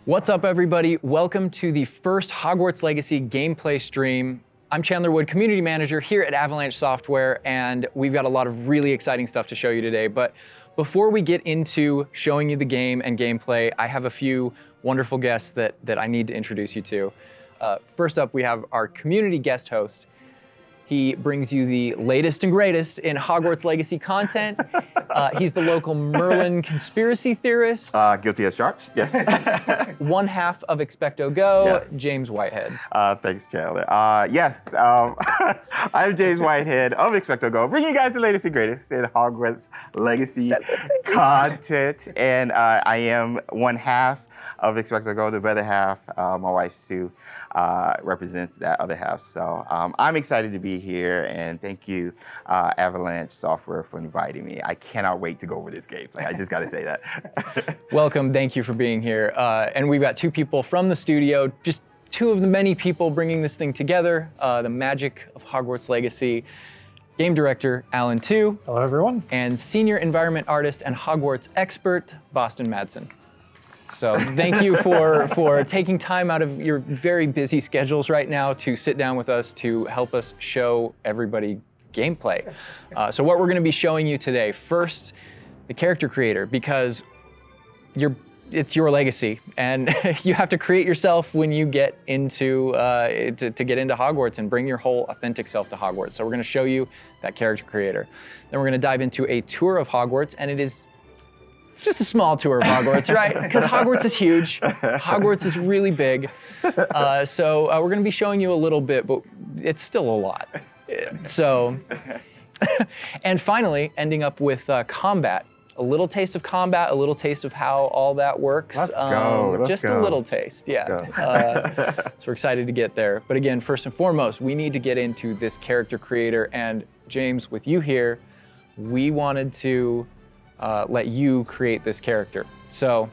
What's up, everybody? Welcome to the first Hogwarts Legacy gameplay stream. I'm Chandler Wood, Community Manager here at Avalanche Software, and we've got a lot of really exciting stuff to show you today. But before we get into showing you the game and gameplay, I have a few wonderful guests that I need to introduce you to. First up, we have our community guest host. He brings you the latest and greatest in Hogwarts Legacy content. He's the local Merlin conspiracy theorist. Guilty as charged, yes. One half of Expecto Go, Yeah. James Whitehead. Thanks, Chandler. Yes, I'm James Whitehead of Expecto Go, bringing you guys the latest and greatest in Hogwarts Legacy content. And I am one half of Expecto Go, the other half, my wife Sue, represents that other half. So I'm excited to be here, and thank you, Avalanche Software, for inviting me. I cannot wait to go over this gameplay. I just got to say that. Welcome, thank you for being here. And we've got two people from the studio, just two of the many people bringing this thing together, the magic of Hogwarts Legacy. Game director, Alan Tu. Hello, everyone. And senior environment artist and Hogwarts expert, Boston Madsen. So thank you for taking time out of your very busy schedules right now to sit down with us to help us show everybody gameplay. So what we're going to be showing you today, first, the character creator, because it's your legacy, and you have to create yourself when you get into to get into Hogwarts and bring your whole authentic self to Hogwarts. So we're going to show you that character creator. Then we're going to dive into a tour of Hogwarts, and it's just a small tour of Hogwarts, right? Because Hogwarts is huge. Hogwarts is really big. So we're going to be showing you a little bit, but it's still a lot. So, and finally, ending up with combat. A little taste of combat, a little taste of how all that works. Let's go. Just a little taste, yeah. So we're excited to get there. But again, first and foremost, we need to get into this character creator. And James, with you here, we wanted to let you create this character. So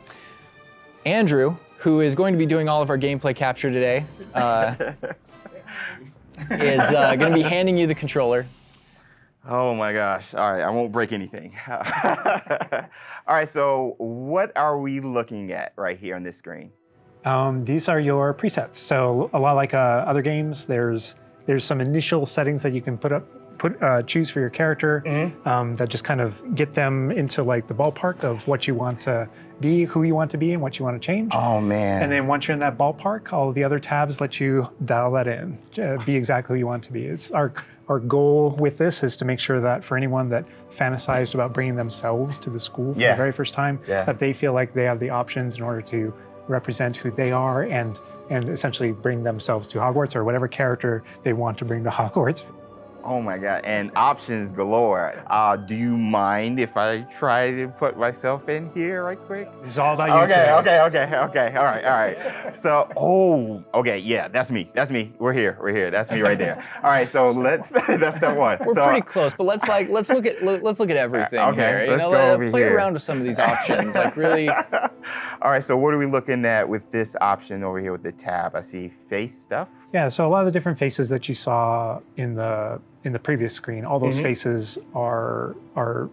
Andrew, who is going to be doing all of our gameplay capture today, is going to be handing you the controller. Oh my gosh. All right, I won't break anything. All right, so what are we looking at right here on this screen? These are your presets. So a lot like other games, there's some initial settings that you can choose for your character that just kind of get them into like the ballpark of what you want to be, who you want to be, and what you want to change. Oh man. And then once you're in that ballpark, all of the other tabs let you dial that in, be exactly who you want to be. It's our goal with this is to make sure that for anyone that fantasized about bringing themselves to the school for the very first time, that they feel like they have the options in order to represent who they are and essentially bring themselves to Hogwarts or whatever character they want to bring to Hogwarts. Oh my God, and options galore. Do you mind if I try to put myself in here right quick? This is all about you today. Okay, all right. So, okay, yeah, that's me. We're here, that's me right there. All right, so that's step one. We're pretty close, but let's look at everything okay, here. Let's play here. around with some of these options, like really. All right, so what are we looking at with this option over here with the tab? I see face stuff. Yeah, so a lot of the different faces that you saw in the previous screen, all those faces are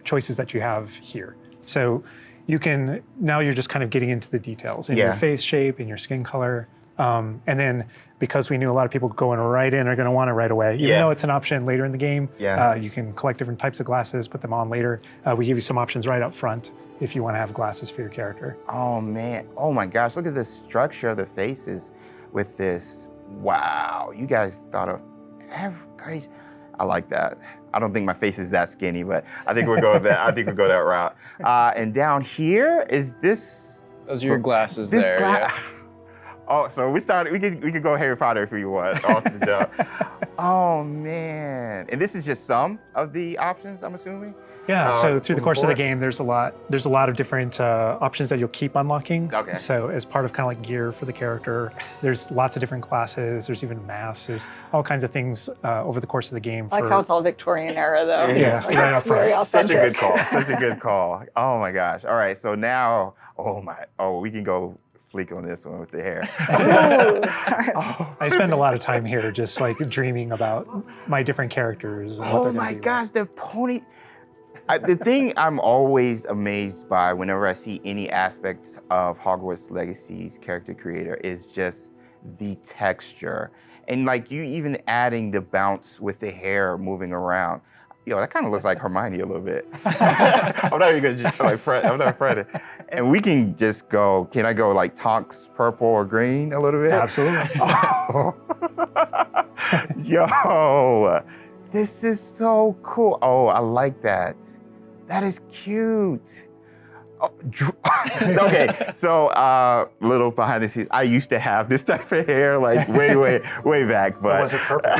choices that you have here. So you can, now you're just kind of getting into the details in your face shape, in your skin color. And then because we knew a lot of people going right in are going to want it right away, even though it's an option later in the game, you can collect different types of glasses, put them on later. We give you some options right up front if you want to have glasses for your character. Oh man, oh my gosh, look at the structure of the faces with this. Wow, you guys thought of crazy. I like that. I don't think my face is that skinny, but I think we'll go that. I think we'll go that route. And down here is this. Those are your glasses there. Oh, so we could go Harry Potter if we want. Awesome job. Oh man, and this is just some of the options, I'm assuming. Yeah, so through the course of the game, there's a lot of different options that you'll keep unlocking. Okay. So as part of kind of like gear for the character, there's lots of different classes, there's even masks, there's all kinds of things over the course of the game. I like how it's all Victorian era though. Yeah, like, right up front. very authentic. Such a good call. Oh my gosh. All right, so now, we can go fleek on this one with the hair. I spend a lot of time here just like dreaming about my different characters. And what they're Oh my be gosh, the pony. The thing I'm always amazed by whenever I see any aspects of Hogwarts Legacy's character creator is just the texture. And like you even adding the bounce with the hair moving around. Yo, that kind of looks like Hermione a little bit. I'm not even gonna just like Fred. I'm not Fred. And we can just go. Can I go like Tonks purple or green a little bit? Absolutely. Oh. Yo, this is so cool. Oh, I like that. That is cute. Oh, okay, so little behind the scenes. I used to have this type of hair like way back, but was it purple?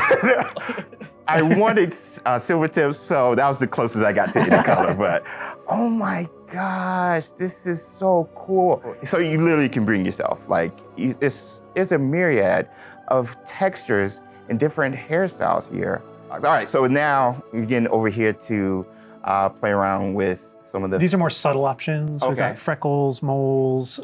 I wanted silver tips, so that was the closest I got to any color. But oh my gosh, this is so cool. So you literally can bring yourself. Like it's a myriad of textures and different hairstyles here. All right, so now we're getting over here to play around with some of the... These are more subtle options. We've Okay. got freckles, moles,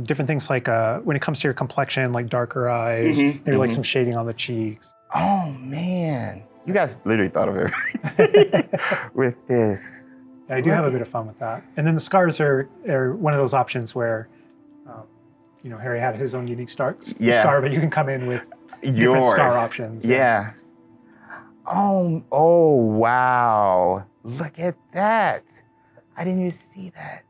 different things like when it comes to your complexion, like darker eyes, maybe like some shading on the cheeks. Oh man, you guys literally thought of everything with this. I do have a bit of fun with that. And then the scars are one of those options where, Harry had his own unique scar, but you can come in with different scar options. Yeah. Oh, wow. Look at that. I didn't even see that.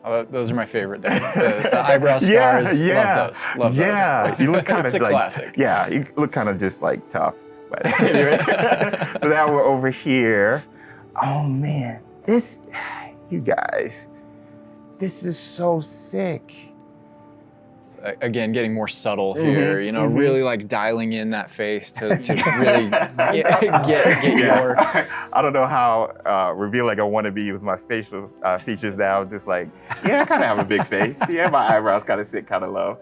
Oh, those are my favorite. The eyebrow scars. Yeah. Love those. Yeah. You look kind of It's a like, classic. Yeah, you look kind of just like tough. But anyway, so now we're over here. Oh man, you guys, this is so sick. Again, getting more subtle here, really like dialing in that face to really get your... I don't know how revealing I want to be with my facial features now. Just like, yeah, I kind of have a big face. Yeah, my eyebrows kind of sit kind of low.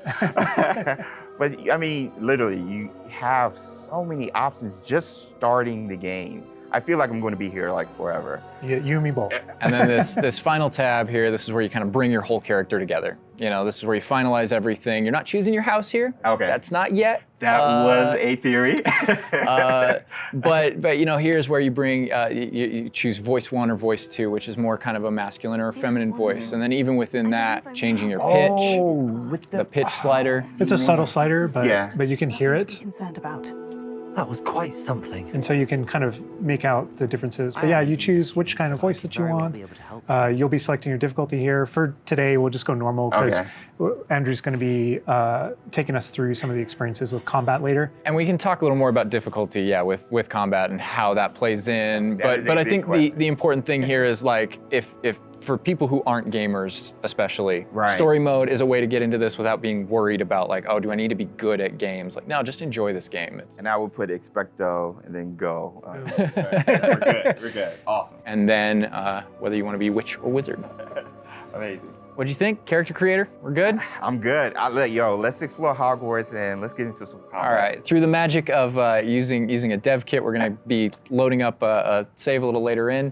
But I mean, literally, you have so many options just starting the game. I feel like I'm going to be here like forever. You and me both. And then this final tab here, this is where you kind of bring your whole character together. This is where you finalize everything. You're not choosing your house here. Okay. That's not yet. That was a theory. But here's where you bring, you choose voice 1 or voice 2, which is more kind of a masculine or a feminine voice. And then even within that, changing your pitch, with the pitch slider. It's a subtle slider, but you can hear it. Concerned about. That was quite something. And so you can kind of make out the differences. But yeah, you choose which kind of voice that you want. You'll be selecting your difficulty here. For today, we'll just go normal because Andrew's going to be taking us through some of the experiences with combat later. And we can talk a little more about difficulty, with combat and how that plays in. But I think the important thing here is like if for people who aren't gamers especially, story mode is a way to get into this without being worried about like, oh, do I need to be good at games? Like, no, just enjoy this game. And I would put expecto and then go. We're good. Awesome. And then whether you want to be witch or wizard. Amazing. What'd you think, character creator? We're good? I'm good. Let's explore Hogwarts and let's get into some combat. All right. Through the magic of using a dev kit, we're going to be loading up a save a little later in.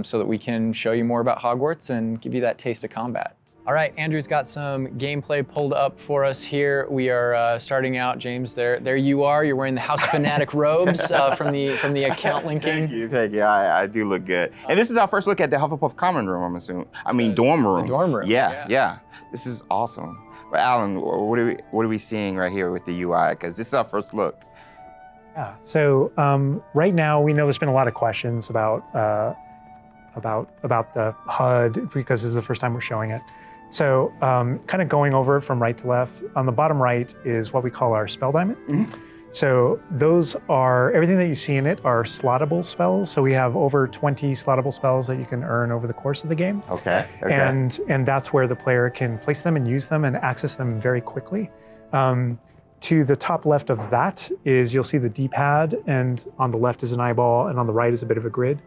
So that we can show you more about Hogwarts and give you that taste of combat. All right, Andrew's got some gameplay pulled up for us here. We are starting out, James. There you are. You're wearing the House Fanatic robes from the account linking. Thank you. I do look good. And this is our first look at the Hufflepuff common room, I'm assuming. Dorm room. The dorm room. Yeah. This is awesome. But Alan, what are we seeing right here with the UI? Because this is our first look. Yeah. So right now we know there's been a lot of questions about the HUD because this is the first time we're showing it. So kind of going over it from right to left, on the bottom right is what we call our spell diamond. So those are, everything that you see in it are slottable spells. So we have over 20 slottable spells that you can earn over the course of the game. Okay. And that's where the player can place them and use them and access them very quickly. To the top left of that is, you'll see the D-pad, and on the left is an eyeball, and on the right is a bit of a grid.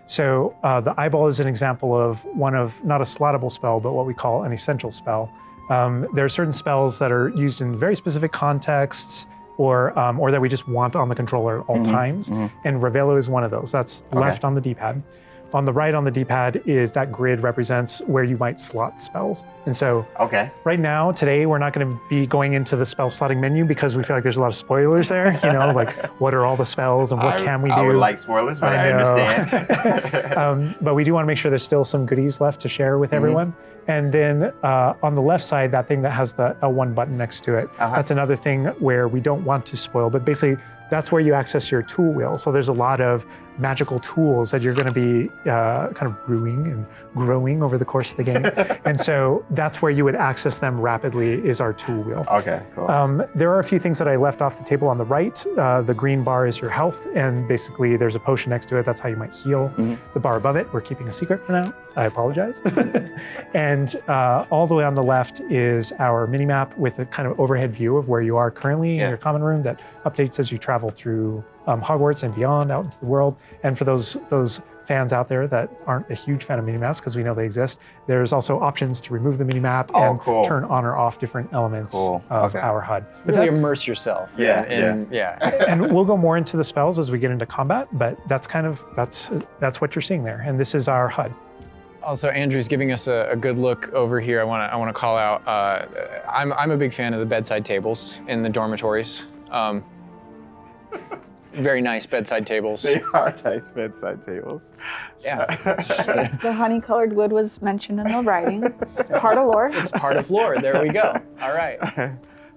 So the eyeball is an example of one of, not a slottable spell, but what we call an essential spell. There are certain spells that are used in very specific contexts, or that we just want on the controller at all times. And Ravello is one of those. That's left on the D-pad. On the right on the D-pad is that grid represents where you might slot spells. And so Okay. right now, today, we're not going to be going into the spell slotting menu because we feel like there's a lot of spoilers there. You know, like what are all the spells and what can we do? I would like spoilers, but I know. understand. But we do want to make sure there's still some goodies left to share with everyone. And then on the left side, that thing that has the L1 button next to it, that's another thing where we don't want to spoil, but basically that's where you access your tool wheel. So there's a lot of magical tools that you're going to be kind of brewing and growing over the course of the game. And so that's where you would access them rapidly is our tool wheel. Okay, cool. There are a few things that I left off the table on the right. The green bar is your health, and basically there's a potion next to it. That's how you might heal. The bar above it, we're keeping a secret for now. I apologize. And all the way on the left is our mini map with a kind of overhead view of where you are currently in your common room that updates as you travel through Hogwarts and beyond out into the world. And for those fans out there that aren't a huge fan of minimaps, because we know they exist, there's also options to remove the minimap and turn on or off different elements of our HUD. But Really immerse yourself. Yeah. and we'll go more into the spells as we get into combat, but that's what you're seeing there. And this is our HUD. Also, Andrew's giving us a good look over here. I want to call out. I'm a big fan of the bedside tables in the dormitories. Very nice bedside tables. They are nice bedside tables. Yeah. The honey-colored wood was mentioned in the writing. It's part of lore. It's part of lore. There we go. All right.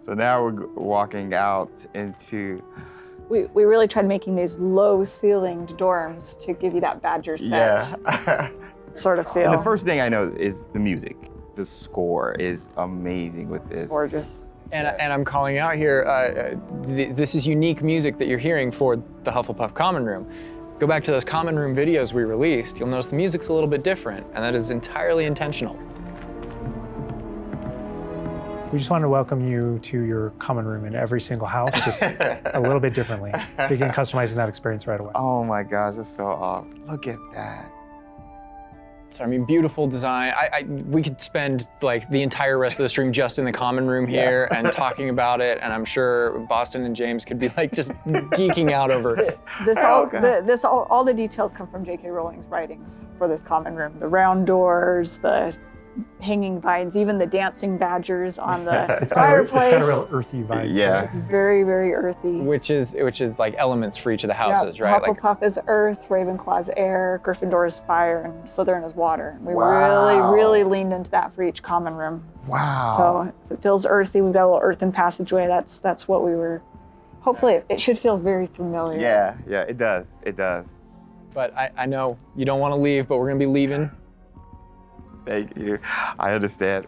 So now we're walking out into. We really tried making these low-ceilinged dorms to give you that Badger set sort of feel. And the first thing I know is the music. The score is amazing with this. Gorgeous. And I'm calling out here, this is unique music that you're hearing for the Hufflepuff Common Room. Go back to those Common Room videos we released, you'll notice the music's a little bit different, and that is entirely intentional. We just want to welcome you to your common room in every single house, just a little bit differently. Begin customizing that experience right away. Oh my gosh, that's so awesome. Look at that. So I mean, beautiful design. We could spend like the entire rest of the stream just in the common room here and talking about it, and I'm sure Boston and James could be like just geeking out over it. All the details come from J.K. Rowling's writings for this common room. The round doors, the hanging vines, even the dancing badgers on the fireplace. It's got a real earthy vibe. Yeah. It's very, very earthy. Which is like elements for each of the houses, right? Hufflepuff is earth, Ravenclaw's air, Gryffindor is fire, and Slytherin is water. We really leaned into that for each common room. Wow. So it feels earthy. We've got a little earthen passageway. That's what we were. Hopefully, it should feel very familiar. Yeah, it does. It does. But I know you don't want to leave, but we're gonna be leaving. Thank you. I understand.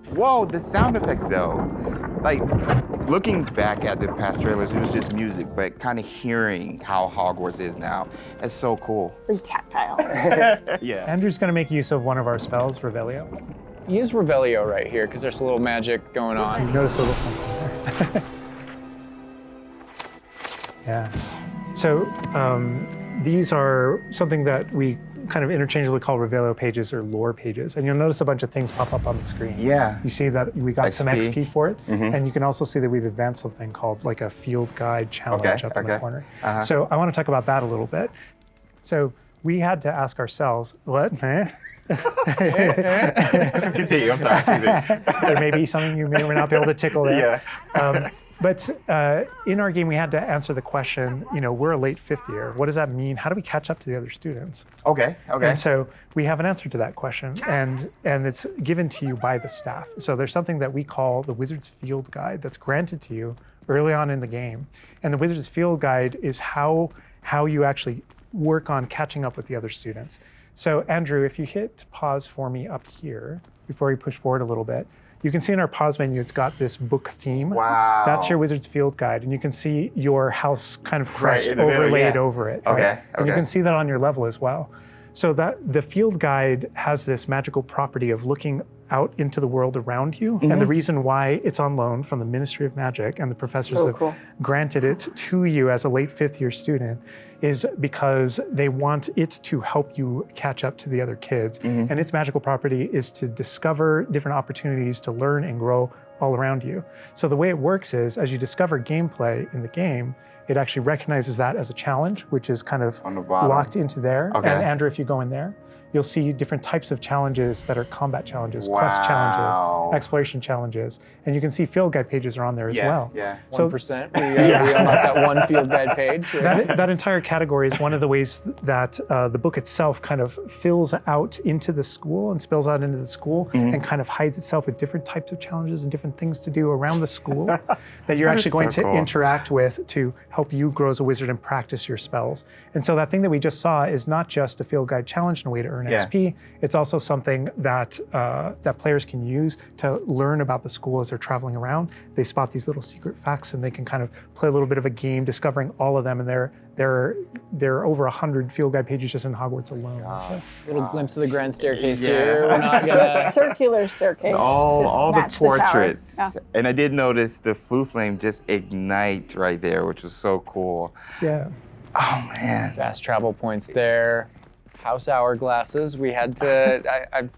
Whoa, the sound effects though. Like, looking back at the past trailers, it was just music, but kind of hearing how Hogwarts is now, it's so cool. Pretty tactile. Yeah. Andrew's going to make use of one of our spells, Revelio. Use Revelio right here, because there's a little magic going on. You notice a little something there. Yeah. So these are something that we kind of interchangeably call Revelio pages or lore pages. And you'll notice a bunch of things pop up on the screen. Yeah. You see that we got some XP. XP for it. And you can also see that we've advanced something called like a field guide challenge up in the corner. So I want to talk about that a little bit. So we had to ask ourselves, what? Continue, I'm sorry. There may be something you may or may not be able to tickle there. Yeah. But in our game, we had to answer the question, we're a late fifth year. What does that mean? How do we catch up to the other students? Okay. And so we have an answer to that question, and it's given to you by the staff. So there's something that we call the Wizard's Field Guide that's granted to you early on in the game. And the Wizard's Field Guide is how you actually work on catching up with the other students. So Andrew, if you hit pause for me up here, before we push forward a little bit, you can see in our pause menu, it's got this book theme. Wow. That's your Wizard's Field Guide. And you can see your house kind of crest overlaid over it. Okay, right? And you can see that on your level as well. So that the Field Guide has this magical property of looking out into the world around you. And the reason why it's on loan from the Ministry of Magic and the professors have granted it to you as a late fifth year student is because they want it to help you catch up to the other kids. And its magical property is to discover different opportunities to learn and grow all around you. So the way it works is, as you discover gameplay in the game, it actually recognizes that as a challenge, which is kind of On the bottom. locked into there. Okay. And Andrew, if you go in there, you'll see different types of challenges that are combat challenges, quest challenges, exploration challenges, and you can see field guide pages are on there as well. Yeah. 1%. We unlocked that one field guide page. That entire category is one of the ways that the book itself kind of fills out into the school and spills out into the school and kind of hides itself with different types of challenges and different things to do around the school that you're actually going to interact with to help you grow as a wizard and practice your spells. And so that thing that we just saw is not just a field guide challenge and a way to earn XP. It's also something that that players can use to learn about the school as they're traveling around. They spot these little secret facts and they can kind of play a little bit of a game discovering all of them. And there are over 100 field guide pages just in Hogwarts alone. So. Little glimpse of the grand staircase here. We're not gonna... Circular staircase. All the match the tower. portraits. Yeah. And I did notice the flue flame just ignite right there, which was so cool. Yeah. Oh man. Fast travel points there. House hourglasses. We had to.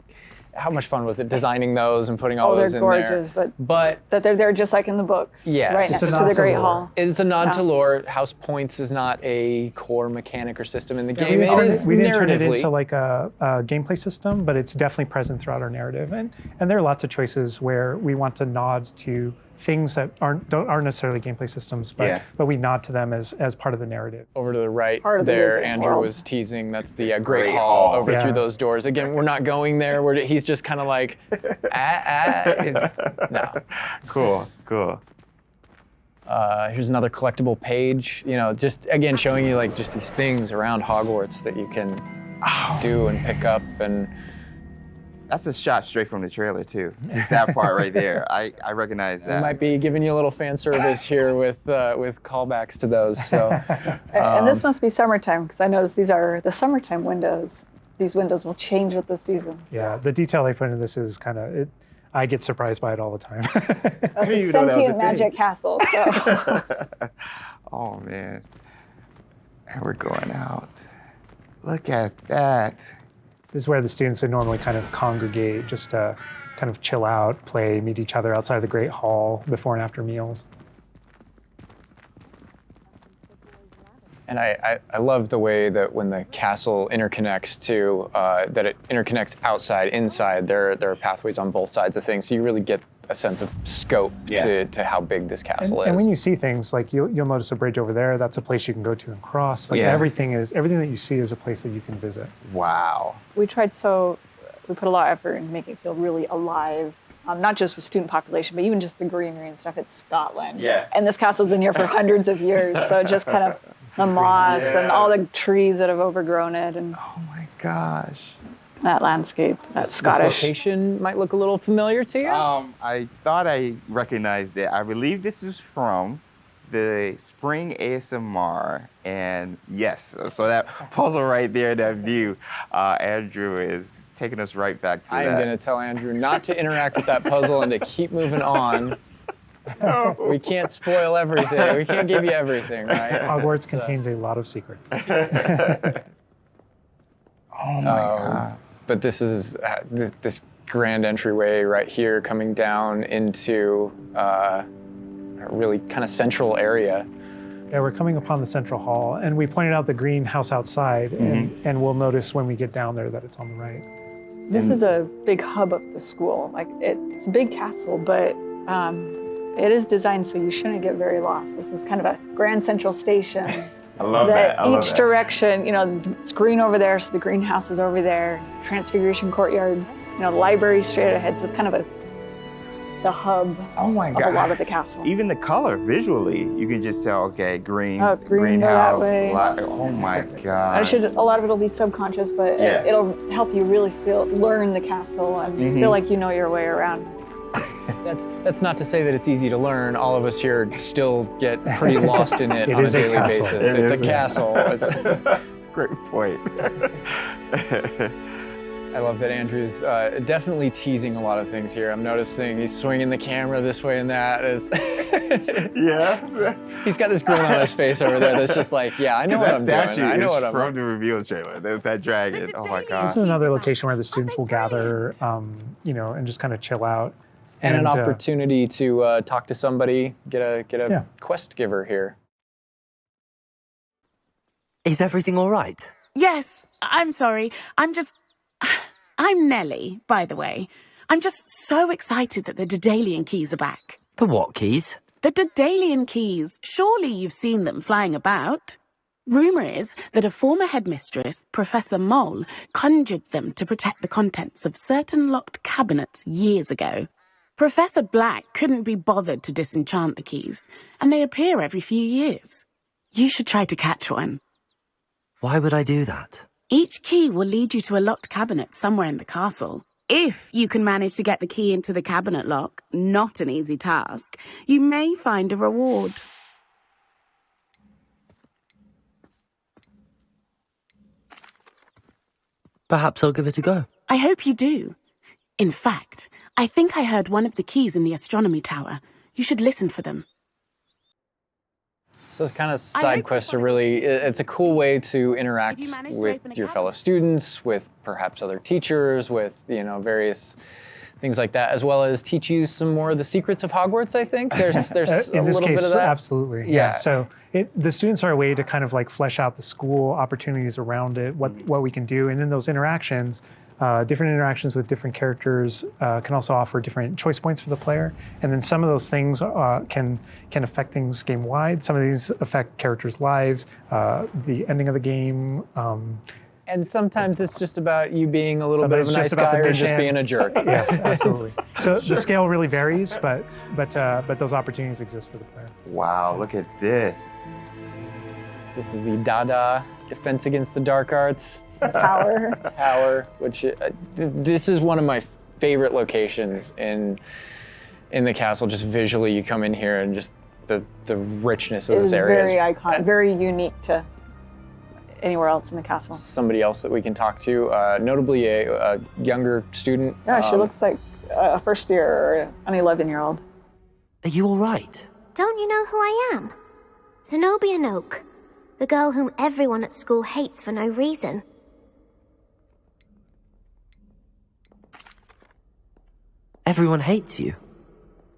How much fun was it designing those and putting all those in they're there? gorgeous, but that they're there just like in the books. Yes. Right It's next a to nod the to Great lore. Hall. it's a nod to Yeah. lore. House points is not a core mechanic or system in the game. We It is didn't turn it narratively. into like a gameplay system, but it's definitely present throughout our narrative. And there are lots of choices where we want to nod to things that aren't necessarily gameplay systems, but we nod to them as part of the narrative. Over to the right Part of the there, Wizarding Andrew World. was teasing. That's the Great Great Hall Hall. over Yeah. through those doors. Again, we're not going there. He's just kind of like, no. Cool. Here's another collectible page. You know, just again showing you like just these things around Hogwarts that you can do and pick up and. That's a shot straight from the trailer too. Just that part right there. I recognize We that. might be giving you a little fan service here with callbacks to those. So, And this must be summertime because I noticed these are the summertime windows. These windows will change with the seasons. Yeah, the detail they put into this is kind of I get surprised by it all the time. That's a even know that was a sentient thing. magic castle. So. Oh man. And we're going out. Look at that. This is where the students would normally kind of congregate, just to kind of chill out, play, meet each other outside the Great Hall before and after meals. and I love the way that when the castle interconnects to that it interconnects outside, inside. There are pathways on both sides of things, so you really get a sense of scope to how big this castle is. And when you see things like you'll notice a bridge over there, that's a place you can go to and cross. Like everything that you see is a place that you can visit. Wow. We put a lot of effort in making it feel really alive. Not just with student population, but even just the greenery and stuff. It's Scotland. Yeah. And this castle's been here for hundreds of years, so just kind of the moss and all the trees that have overgrown it, and Oh my gosh. that landscape, that This Scottish. location might look a little familiar to you. I thought I recognized it. I believe this is from the Spring ASMR, and yes, so that puzzle right there, that view, Andrew is taking us right back to I am going to tell Andrew not to interact with that puzzle and to keep moving on. No. We can't spoil everything. We can't give you everything, right? Hogwarts contains a lot of secrets. Oh my god. But this is this grand entryway right here coming down into a really kind of central area. Yeah, we're coming upon the central hall, and we pointed out the greenhouse outside, and we'll notice when we get down there that it's on the right. This is a big hub of the school. Like it's a big castle, but it is designed so you shouldn't get very lost. This is kind of a grand central station. I love that. I love Each that. direction, it's green over there, so the greenhouse is over there. Transfiguration courtyard, the library straight ahead. So it's kind of the hub Oh my of god. a lot of the castle. Even the color visually, you can just tell. Okay, green. Oh, green, go that greenhouse. way. Oh my god. A lot of it'll be subconscious, but Yeah. it'll help you really learn the castle and feel like you know your way around. That's not to say that it's easy to learn. All of us here still get pretty lost in it It on a is a daily castle. basis. It It's a is. castle. Great point. I love that Andrew's definitely teasing a lot of things here. I'm noticing he's swinging the camera this way and that. Yes. He's got this grin on his face over there that's just like, yeah, I know what That I'm statue doing. I know is what I'm from the reveal trailer. There's that dragon. Oh my This gosh. is another location where the students will gather, and just kind of chill out. And an opportunity to talk to somebody, get a Yeah. quest giver here. Is everything all right? Yes, I'm sorry. I'm Nellie, by the way. I'm just so excited that the Daedalian keys are back. The what keys? The Daedalian keys. Surely you've seen them flying about. Rumour is that a former headmistress, Professor Moll, conjured them to protect the contents of certain locked cabinets years ago. Professor Black couldn't be bothered to disenchant the keys, and they appear every few years. You should try to catch one. Why would I do that? Each key will lead you to a locked cabinet somewhere in the castle. If you can manage to get the key into the cabinet lock, not an easy task, you may find a reward. Perhaps I'll give it a go. I hope you do. In fact, I think I heard one of the keys in the astronomy tower. You should listen for them. So those kind of side quests are really, it's a cool way to interact with your fellow students, with perhaps other teachers, with, various things like that, as well as teach you some more of the secrets of Hogwarts, I think. There's a little bit of that. Absolutely. Yeah. So the students are a way to kind of like flesh out the school opportunities around it, what we can do. And then those interactions, different interactions with different characters can also offer different choice points for the player. And then some of those things can affect things game-wide. Some of these affect characters' lives, the ending of the game. And sometimes it's just about you being a little bit of a nice guy or just being a jerk. Yes, absolutely. So the scale really varies, but those opportunities exist for the player. Wow, look at this. This is the Dada Defense Against the Dark Arts. Tower. Which this is one of my favorite locations in the castle. Just visually, you come in here and just the richness of this area is very iconic, very unique to anywhere else in the castle. Somebody else that we can talk to, notably a younger student. Yeah, she looks like a first year or an 11-year-old. Are you all right? Don't you know who I am? Zenobia Noak, the girl whom everyone at school hates for no reason. Everyone hates you.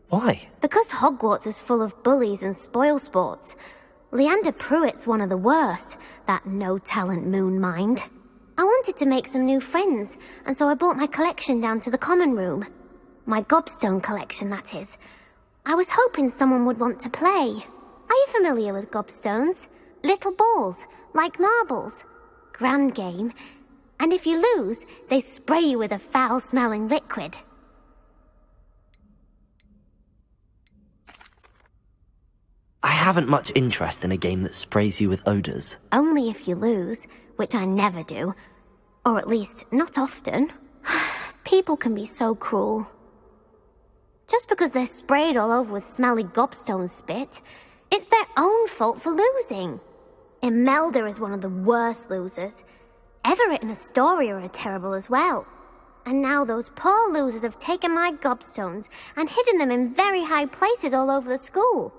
Why? Because Hogwarts is full of bullies and spoilsports. Leander Pruitt's one of the worst, that no-talent moon mind. I wanted to make some new friends, and so I brought my collection down to the common room. My gobstone collection, that is. I was hoping someone would want to play. Are you familiar with gobstones? Little balls, like marbles. Grand game. And if you lose, they spray you with a foul-smelling liquid. I haven't much interest in a game that sprays you with odors. Only if you lose, which I never do. Or at least, not often. People can be so cruel. Just because they're sprayed all over with smelly gobstone spit, it's their own fault for losing. Imelda is one of the worst losers. Everett and Astoria are terrible as well. And now those poor losers have taken my gobstones and hidden them in very high places all over the school.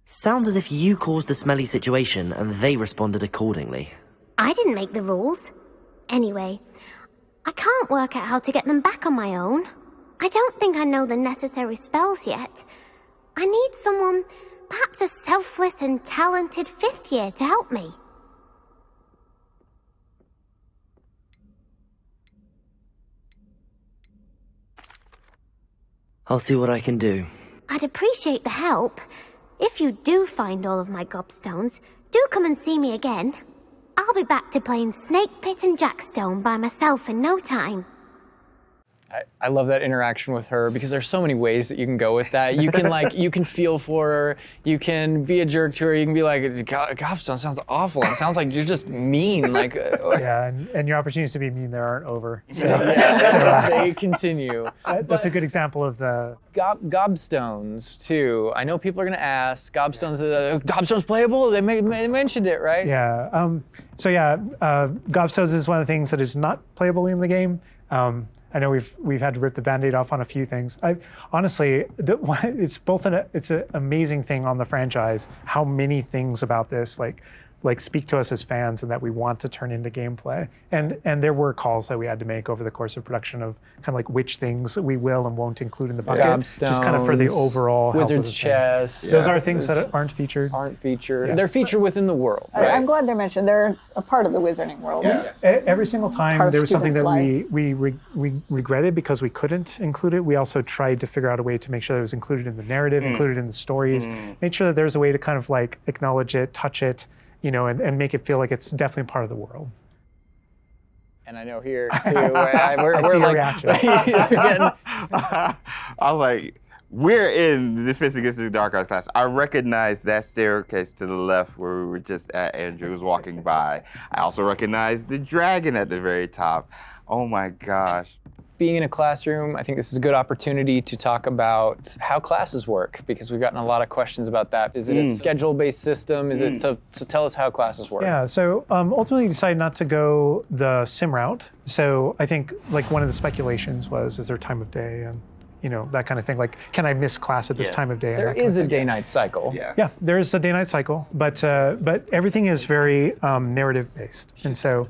Sounds as if you caused the smelly situation and they responded accordingly. I didn't make the rules. Anyway, I can't work out how to get them back on my own. I don't think I know the necessary spells yet. I need someone, perhaps a selfless and talented 5th year to help me. I'll see what I can do. I'd appreciate the help. If you do find all of my gobstones, do come and see me again. I'll be back to playing Snake Pit and Jackstone by myself in no time. I love that interaction with her because there's so many ways that you can go with that. You can you can feel for her. You can be a jerk to her. You can be like, Gobstone sounds awful. It sounds like you're just mean. Yeah, and your opportunities to be mean there aren't over. So, they continue. That's a good example of the Gobstones too. I know people are gonna ask. Gobstones playable? They mentioned it, right? Yeah. Gobstones is one of the things that is not playable in the game. I know we've had to rip the Band-Aid off on a few things. Honestly, it's an amazing thing on the franchise how many things about this, like like speak to us as fans and that we want to turn into gameplay. And there were calls that we had to make over the course of production of kind of like which things we will and won't include in the bucket, just kind of for the overall health of Wizard's the thing. Chess. Those are things that aren't featured. Aren't featured. They're featured within the world. Right? I'm glad they're mentioned. They're a part of the wizarding world. Every single time Part of there was something that Steven's we regretted because we couldn't include it. We also tried to figure out a way to make sure that it was included in the narrative, included in the stories, make sure that there's a way to kind of like acknowledge it, touch it, and make it feel like it's definitely part of the world. And I know here too, we're your like, reaction. I was like, we're in the Defense Against the Dark Arts class. I recognize that staircase to the left where we were just at. Andrew was walking by. I also recognize the dragon at the very top. Oh my gosh. Being in a classroom, I think this is a good opportunity to talk about how classes work, because we've gotten a lot of questions about that. Is it a schedule-based system? Is it so tell us how classes work? Yeah, so ultimately we decided not to go the sim route. So I think like one of the speculations was, is there time of day and that kind of thing. Like, can I miss class at this time of day? There is a day-night cycle. Yeah, there is a day-night cycle, but everything is very narrative-based, and so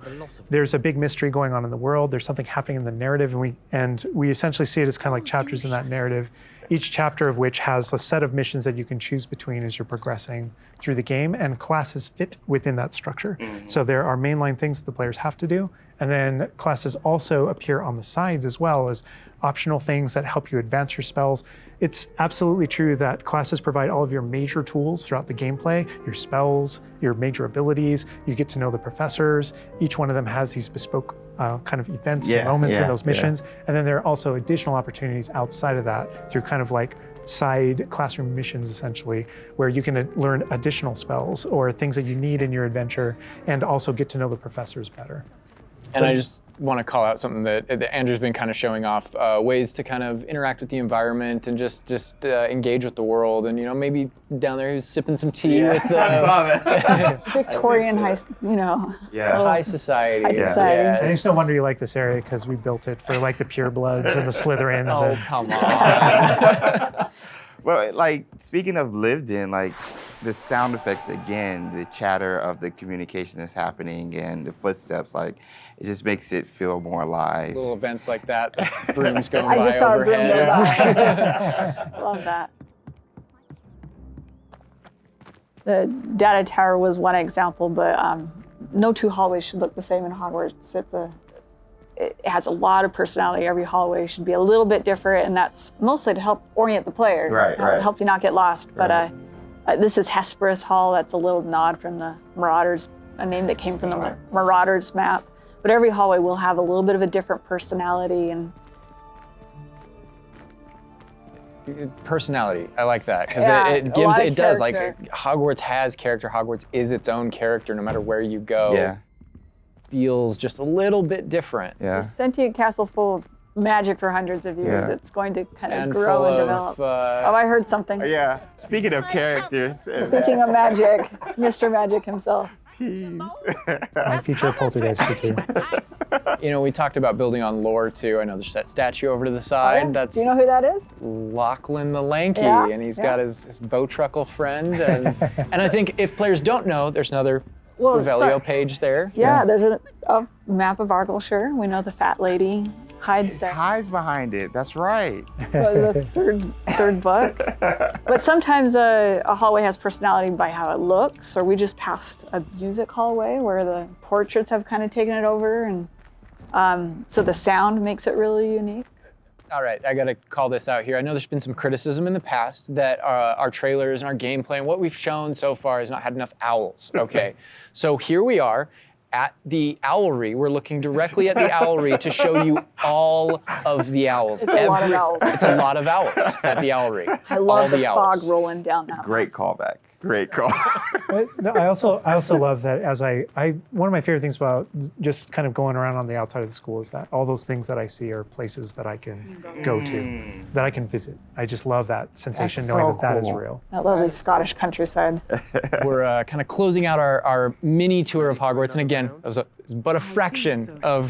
there's a big mystery going on in the world. There's something happening in the narrative, and we essentially see it as kind of like chapters in that narrative. Each chapter of which has a set of missions that you can choose between as you're progressing through the game, and classes fit within that structure. So there are mainline things that the players have to do, and then classes also appear on the sides as well as optional things that help you advance your spells. It's absolutely true that classes provide all of your major tools throughout the gameplay, your spells, your major abilities. You get to know the professors. Each one of them has these bespoke kind of events and moments in those missions. And then there are also additional opportunities outside of that through kind of like side classroom missions, essentially, where you can learn additional spells or things that you need in your adventure and also get to know the professors better. And I just want to call out something that Andrew's been kind of showing off, ways to kind of interact with the environment and just engage with the world. And maybe down there he's sipping some tea with the Victorian high, high society. High society. And it's no wonder you like this area because we built it for like the purebloods and the Slytherins. Oh, come on. Well, like, speaking of lived in, like, the sound effects again, the chatter of the communication that's happening and the footsteps, like, it just makes it feel more alive. Little events like that, the brooms going I by just saw overhead. a broom go by. Love that. The data tower was one example, but no two hallways should look the same in Hogwarts. It has a lot of personality. Every hallway should be a little bit different, and that's mostly to help orient the player, help you not get lost. But this is Hesperus Hall. That's a little nod from the Marauders, a name that came from the Marauders map. But every hallway will have a little bit of a different personality and personality. I like that because it does like Hogwarts has character. Hogwarts is its own character no matter where you go. Yeah. Feels just a little bit different. Yeah. It's a sentient castle full of magic for hundreds of years. Yeah. It's going to kind of And grow full and of, develop. Oh, I heard something. Yeah. Speaking of characters. Speaking of magic, Mr. Magic himself. I feature a poltergeist too. We talked about building on lore too. I know there's that statue over to the side. That's Do you know who that is? Lachlan the Lanky, Yeah, and he's got his Bowtruckle friend. And I think if players don't know, there's another Revelio page there. Yeah, there's a map of Argyllshire. We know the fat lady hides there. Hides behind it. That's right. The third book. But sometimes a hallway has personality by how it looks, or we just passed a music hallway where the portraits have kind of taken it over, and so the sound makes it really unique. All right, I gotta call this out here. I know there's been some criticism in the past that our trailers and our gameplay and what we've shown so far has not had enough owls. Okay, so here we are at the Owlery. We're looking directly at the Owlery to show you all of the owls. It's a lot of owls. It's a lot of owls at the Owlery. I love the owls. fog rolling down that. Great callback. Great call. No, I also love that as I one of my favorite things about just kind of going around on the outside of the school is that all those things that I see are places that I can go to, that I can visit. I just love that sensation knowing that is real. That lovely Scottish countryside. We're kind of closing out our mini tour of Hogwarts, and again, it was is but a fraction of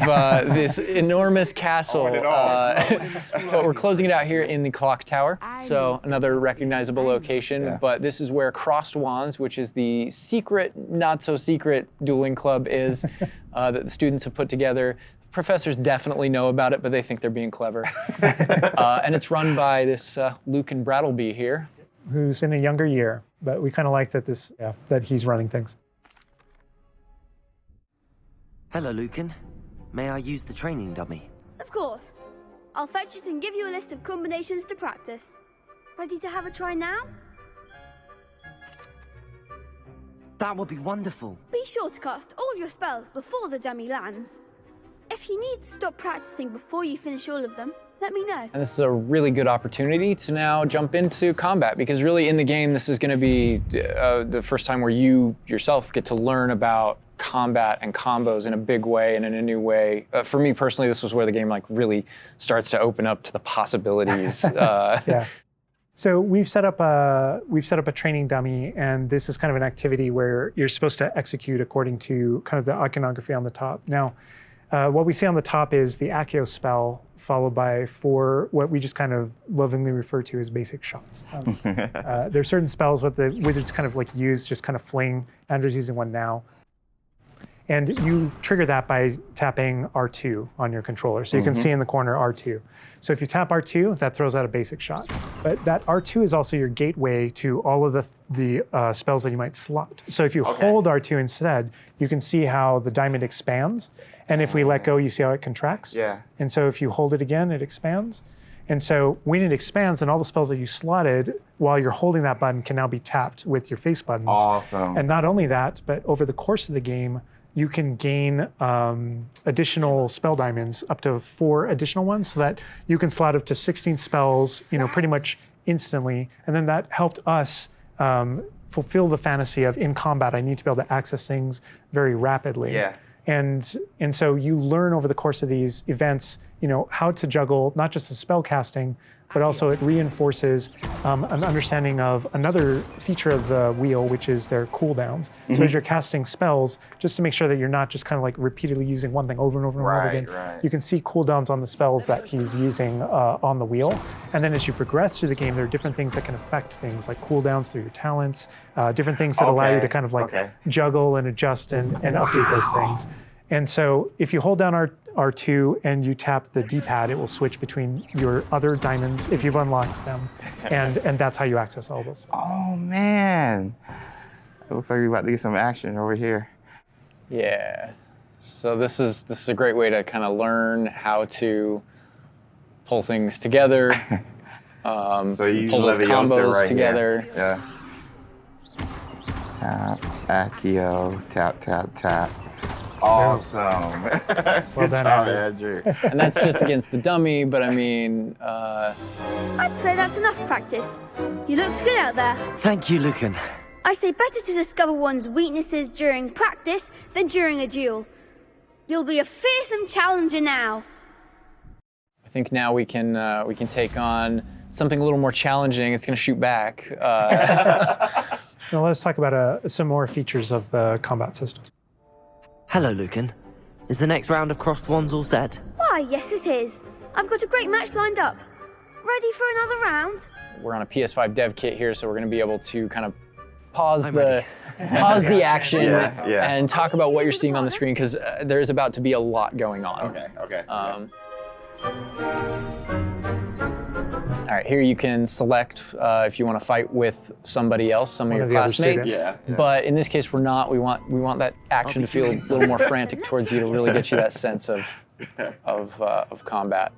this enormous castle. But we're closing it out here in the clock tower. So another recognizable location. But this is where Crossed Wands, which is the secret, not so secret dueling club is that the students have put together. Professors definitely know about it, but they think they're being clever. And it's run by this Lucan Brattleby here. Who's in a younger year, but we kind of like that that he's running things. Hello, Lucan. May I use the training dummy? Of course. I'll fetch it and give you a list of combinations to practice. Ready to have a try now? That would be wonderful. Be sure to cast all your spells before the dummy lands. If you need to stop practicing before you finish all of them, let me know. And this is a really good opportunity to now jump into combat, because really in the game, this is going to be the first time where you yourself get to learn about combat and combos in a big way and in a new way. For me personally, this was where the game like really starts to open up to the possibilities. Yeah. So we've set up a training dummy, and this is kind of an activity where you're supposed to execute according to kind of the iconography on the top. Now, what we see on the top is the Accio spell, followed by 4 what we just kind of lovingly refer to as basic shots. There's certain spells what the wizards kind of like use, just kind of fling. Andrew's using one now. And you trigger that by tapping R2 on your controller. So you can see in the corner R2. So if you tap R2, that throws out a basic shot. But that R2 is also your gateway to all of the spells that you might slot. So if you hold R2 instead, you can see how the diamond expands. And if we let go, you see how it contracts. Yeah. And so if you hold it again, it expands. And so when it expands, then all the spells that you slotted while you're holding that button can now be tapped with your face buttons. Awesome. And not only that, but over the course of the game, you can gain additional spell diamonds, up to 4 additional ones, so that you can slot up to 16 spells, pretty much instantly. And then that helped us fulfill the fantasy of in combat, I need to be able to access things very rapidly. Yeah. And so you learn over the course of these events, how to juggle not just the spell casting, but also it reinforces an understanding of another feature of the wheel, which is their cooldowns. So as you're casting spells, just to make sure that you're not just kind of like repeatedly using one thing over and over and over again, you can see cooldowns on the spells that he's using on the wheel. And then as you progress through the game, there are different things that can affect things, like cooldowns through your talents, different things that allow you to kind of like juggle and adjust and update those things. And so if you hold down R2 and you tap the D-pad, it will switch between your other diamonds if you've unlocked them, and that's how you access all those. Oh man, it looks like we're about to get some action over here. Yeah. So this is a great way to kind of learn how to pull things together, So you pull those combos right together. Here. Yeah. Tap, Accio, tap, tap, tap. Awesome. Well done, Andrew. And that's just against the dummy, but I mean, I'd say that's enough practice. You looked good out there. Thank you, Lucan. I say better to discover one's weaknesses during practice than during a duel. You'll be a fearsome challenger now. I think now we can take on something a little more challenging. It's going to shoot back. Now let's talk about some more features of the combat system. Hello, Lucan. Is the next round of Crossed Wands all set? Why, yes it is. I've got a great match lined up. Ready for another round? We're on a PS5 dev kit here, so we're going to be able to kind of pause I'm the action Yeah. and talk about what you're seeing on the screen, because there's about to be a lot going on. Okay. All right, here you can select if you want to fight with somebody else, some of your the other classmates. students. Yeah. But in this case, we're not. We want that action to feel a little more frantic towards you to really get you that sense of combat.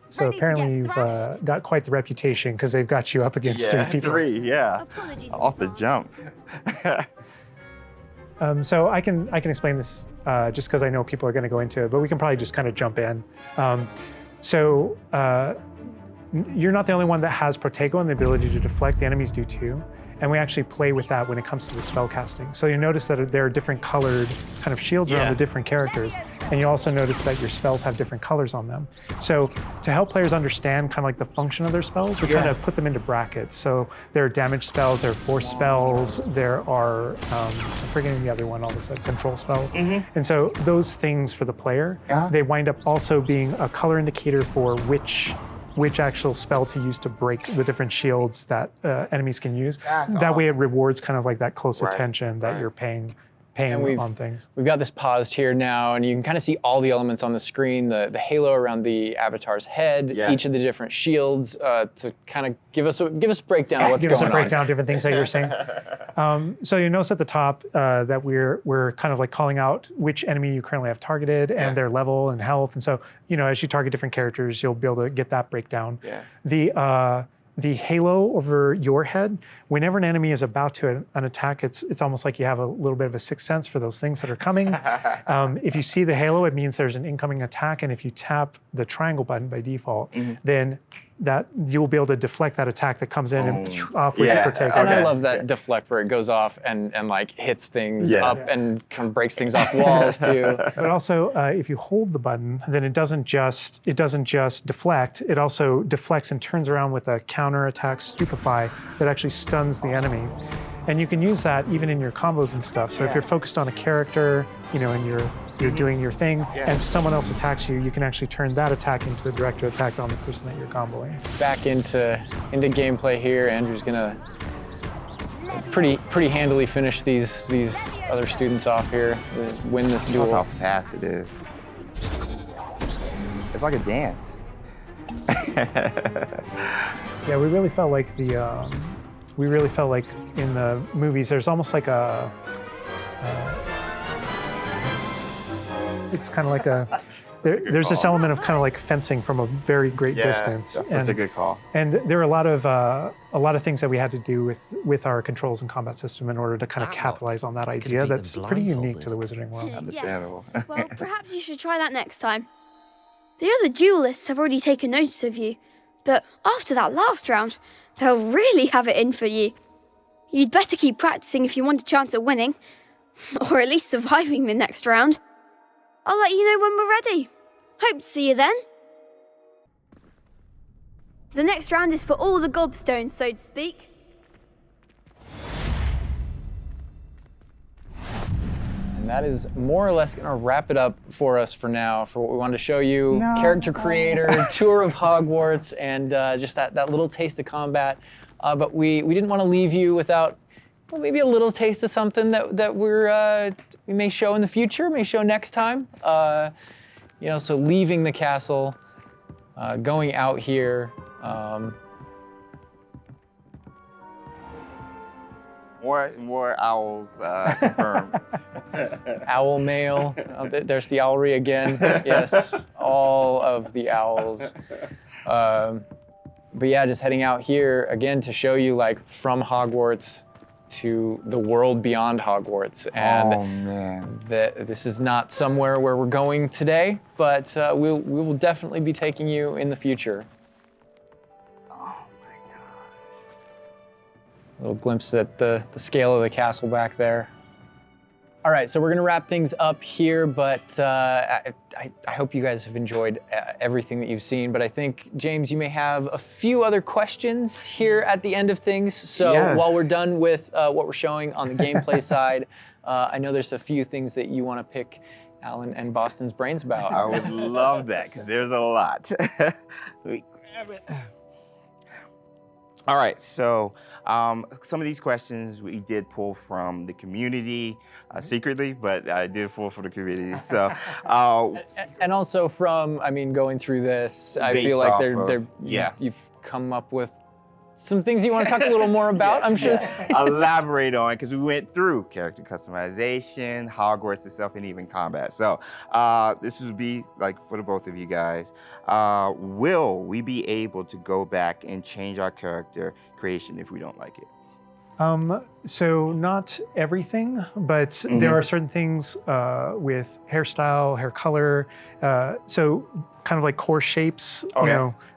So apparently you've got quite the reputation because they've got you up against 3 people. 3, yeah. Apologies. Off the jump. So I can explain this just because I know people are going to go into it, but we can probably just kind of jump in. You're not the only one that has Protego and the ability to deflect. The enemies do too. and we actually play with that when it comes to the spell casting. So you notice that there are different colored kind of shields around the different characters, and you also notice that your spells have different colors on them. So to help players understand kind of like the function of their spells, we kind of put them into brackets. So there are damage spells, there are force spells, there are, I'm forgetting the other one, all of a sudden, control spells. And so those things for the player, they wind up also being a color indicator for which actual spell to use to break the different shields that enemies can use. That way it rewards kind of like that close attention that you're paying on things. We've got this paused here now, and you can kind of see all the elements on the screen, the halo around the avatar's head, each of the different shields, to kind of give us a breakdown of what's going on. Give us a breakdown of different things that you're saying. So you notice at the top that we're kind of like calling out which enemy you currently have targeted and their level and health. And so, as you target different characters, you'll be able to get that breakdown. The halo over your head, whenever an enemy is about to an attack, it's almost like you have a little bit of a sixth sense for those things that are coming. If you see the halo, it means there's an incoming attack, and if you tap the triangle button by default, then that you will be able to deflect that attack that comes in and off with the protect. And I love that deflect where it goes off and like hits things up and kind of breaks things off walls too. But also, if you hold the button, then it doesn't just deflect. It also deflects and turns around with a counter attack stupefy that actually stuns the enemy. And you can use that even in your combos and stuff. So if you're focused on a character, and you're doing your thing, and someone else attacks you, you can actually turn that attack into a direct attack on the person that you're comboing. Back into gameplay here. Andrew's gonna pretty handily finish these other students off here, win this duel. Look how fast it is. It's like a dance. Yeah, we really felt like in the movies, there's almost like it's kind of like there's this element of kind of like fencing from a very great distance. That's such a good call. And there are a lot of things that we had to do with our controls and combat system in order to kind of capitalize on that idea that's pretty unique to the Wizarding world. Understandable. Yes. Well, perhaps you should try that next time. The other duelists have already taken notice of you, but after that last round, they'll really have it in for you. You'd better keep practicing if you want a chance at winning, or at least surviving the next round. I'll let you know when we're ready. Hope to see you then. The next round is for all the gobstones, so to speak. And that is more or less gonna wrap it up for us for now, for what we wanted to show you. Character creator, tour of Hogwarts, and just that little taste of combat. But we didn't want to leave you without maybe a little taste of something that we may show in the future, may show next time. So leaving the castle, going out here. More owls confirmed. Owl mail. There's the owlry again. Yes, all of the owls. But yeah, just heading out here again to show you like from Hogwarts to the world beyond Hogwarts. And this is not somewhere where we're going today, but we will definitely be taking you in the future. A little glimpse at the scale of the castle back there. All right, so we're gonna wrap things up here, but I hope you guys have enjoyed everything that you've seen, but I think, James, you may have a few other questions here at the end of things. So while we're done with what we're showing on the gameplay side, I know there's a few things that you wanna pick Alan and Boston's brains about. I would love that, because there's a lot. Let me grab it. All right, so some of these questions we did pull from the community secretly, but I did pull from the community. So, and also from, going through this, I feel like you've come up with some things you want to talk a little more about, I'm sure. Elaborate on, because we went through character customization, Hogwarts itself, and even combat. So this would be like for the both of you guys. Will we be able to go back and change our character creation if we don't like it? So not everything, but there are certain things with hairstyle, hair color, so kind of like core shapes,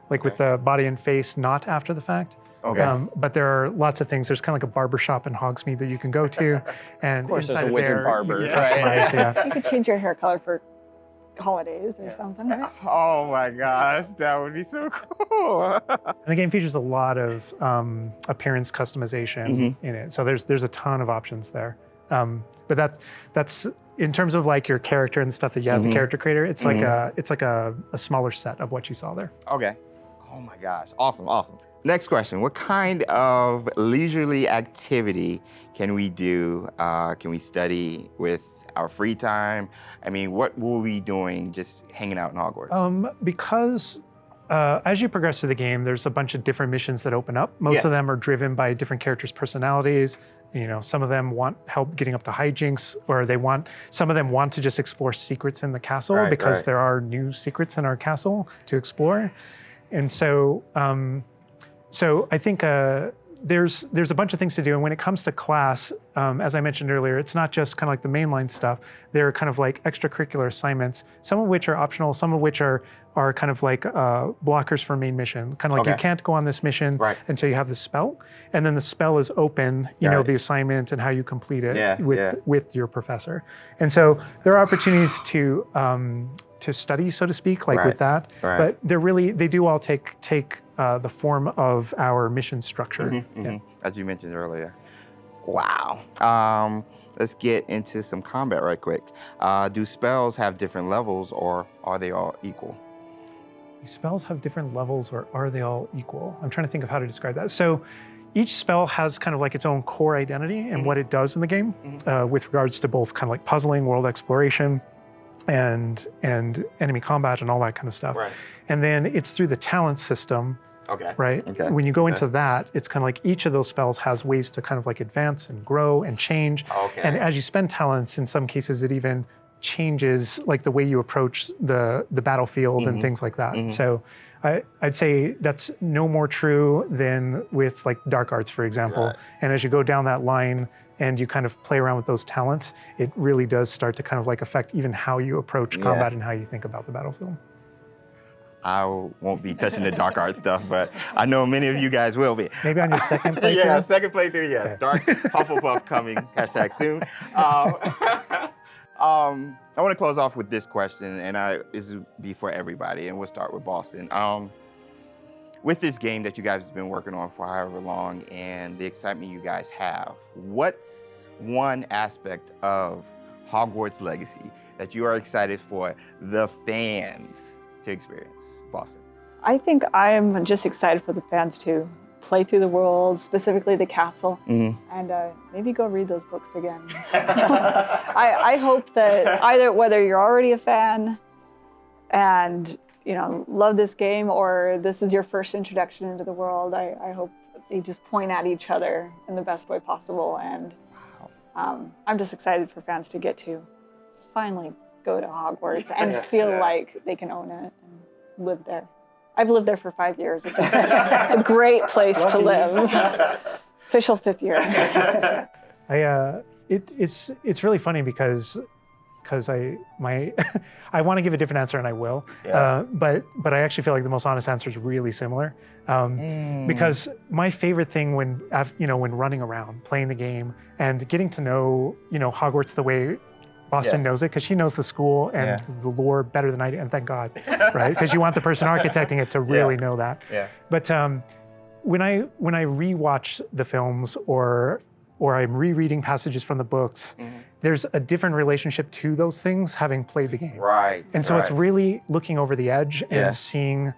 like with the body and face, not after the fact. Okay. But there are lots of things. There's kind of like a barber shop in Hogsmeade that you can go to, and Of course, there's inside a of wizard there, barber. you can Yeah. customize, yeah. You could change your hair color for holidays or something, right? Oh my gosh, that would be so cool. And the game features a lot of appearance customization in it. So there's a ton of options there. But that's in terms of like your character and stuff that you have, the character creator, it's like a smaller set of what you saw there. Okay. Oh my gosh, awesome, awesome. Next question, what kind of leisurely activity can we do? Can we study with our free time? I mean, what will we be doing just hanging out in Hogwarts? Because as you progress through the game, there's a bunch of different missions that open up. Most of them are driven by different characters' personalities. You know, some of them want help getting up to hijinks, or some of them want to just explore secrets in the castle because there are new secrets in our castle to explore. And so, so I think there's a bunch of things to do. And when it comes to class, as I mentioned earlier, it's not just kind of like the mainline stuff. There are kind of like extracurricular assignments, some of which are optional, some of which are kind of like blockers for main mission. Kind of like you can't go on this mission until you have the spell. And then the spell is open, you know, the assignment and how you complete it with your professor. And so there are opportunities to study, so to speak, like with that. But they do all take the form of our mission structure. As you mentioned earlier. Wow. Let's get into some combat right quick. Do spells have different levels, or are they all equal? Do spells have different levels, or are they all equal? I'm trying to think of how to describe that. So each spell has kind of like its own core identity and what it does in the game with regards to both kind of like puzzling, world exploration, and enemy combat and all that kind of stuff. And then it's through the talent system, right? When you go into that, it's kind of like each of those spells has ways to kind of like advance and grow and change. And as you spend talents, in some cases, it even changes like the way you approach the battlefield and things like that. So I'd say that's no more true than with like dark arts, for example. And as you go down that line and you kind of play around with those talents, it really does start to kind of like affect even how you approach combat and how you think about the battlefield. I won't be touching the dark art stuff, but I know many of you guys will be. Maybe on your second playthrough? Yeah, second playthrough, yes. Okay. Dark Hufflepuff coming, #soon. I want to close off with this question, and this will be for everybody, and we'll start with Boston. With this game that you guys have been working on for however long and the excitement you guys have, what's one aspect of Hogwarts Legacy that you are excited for the fans to experience? Boston. I think I'm just excited for the fans to play through the world, specifically the castle, and maybe go read those books again. I hope that whether you're already a fan and love this game, or this is your first introduction into the world, I hope they just point at each other in the best way possible. And I'm just excited for fans to get to finally go to Hogwarts and feel like they can own it and live there. I've lived there for 5 years. It's a great place to live. Official 5th year. It's really funny because I want to give a different answer, and I will. But I actually feel like the most honest answer is really similar. Because my favorite thing when running around, playing the game, and getting to know Hogwarts the way Boston knows it, because she knows the school and the lore better than I do, and thank God, right? Because you want the person architecting it to really know that. But when I rewatch the films or I'm rereading passages from the books, there's a different relationship to those things having played the game. And so it's really looking over the edge and seeing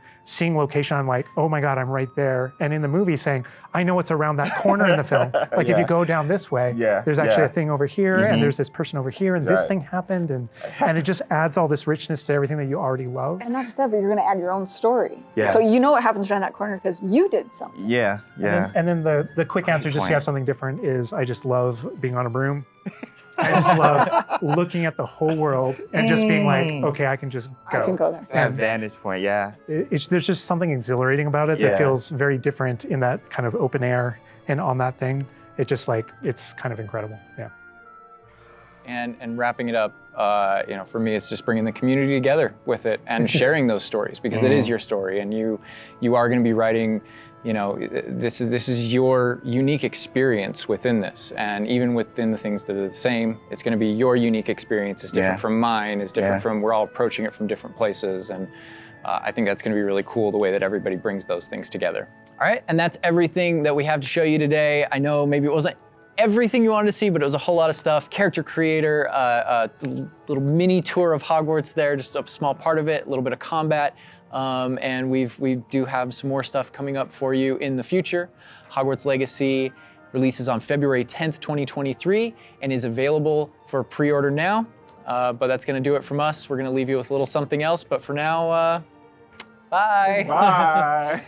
location. I'm like, oh my God, I'm right there. And in the movie saying, I know what's around that corner in the film. Like if you go down this way, there's actually a thing over here, and there's this person over here, and this thing happened, and it just adds all this richness to everything that you already love. And not just that, but you're going to add your own story. So you know what happens around that corner because you did something. And then the quick answer, just to have something different, is I just love being on a broom. I just love looking at the whole world and just being like, okay, I can just go. I can go there. That vantage point, there's just something exhilarating about it that feels very different in that kind of open air and on that thing. It's just like, it's kind of incredible, and wrapping it up, you know, for me, it's just bringing the community together with it and sharing those stories, because it is your story, and you are going to be writing. You know, this is your unique experience within this, and even within the things that are the same, it's going to be your unique experience. It's different from mine. It's different from. We're all approaching it from different places, and I think that's going to be really cool, the way that everybody brings those things together. All right, and that's everything that we have to show you today. I know maybe it wasn't everything you wanted to see, but it was a whole lot of stuff. Character creator, a little mini tour of Hogwarts there, just a small part of it, a little bit of combat. And we do have some more stuff coming up for you in the future. Hogwarts Legacy releases on February 10th, 2023, and is available for pre-order now. But that's going to do it from us. We're going to leave you with a little something else, but for now, bye. Bye.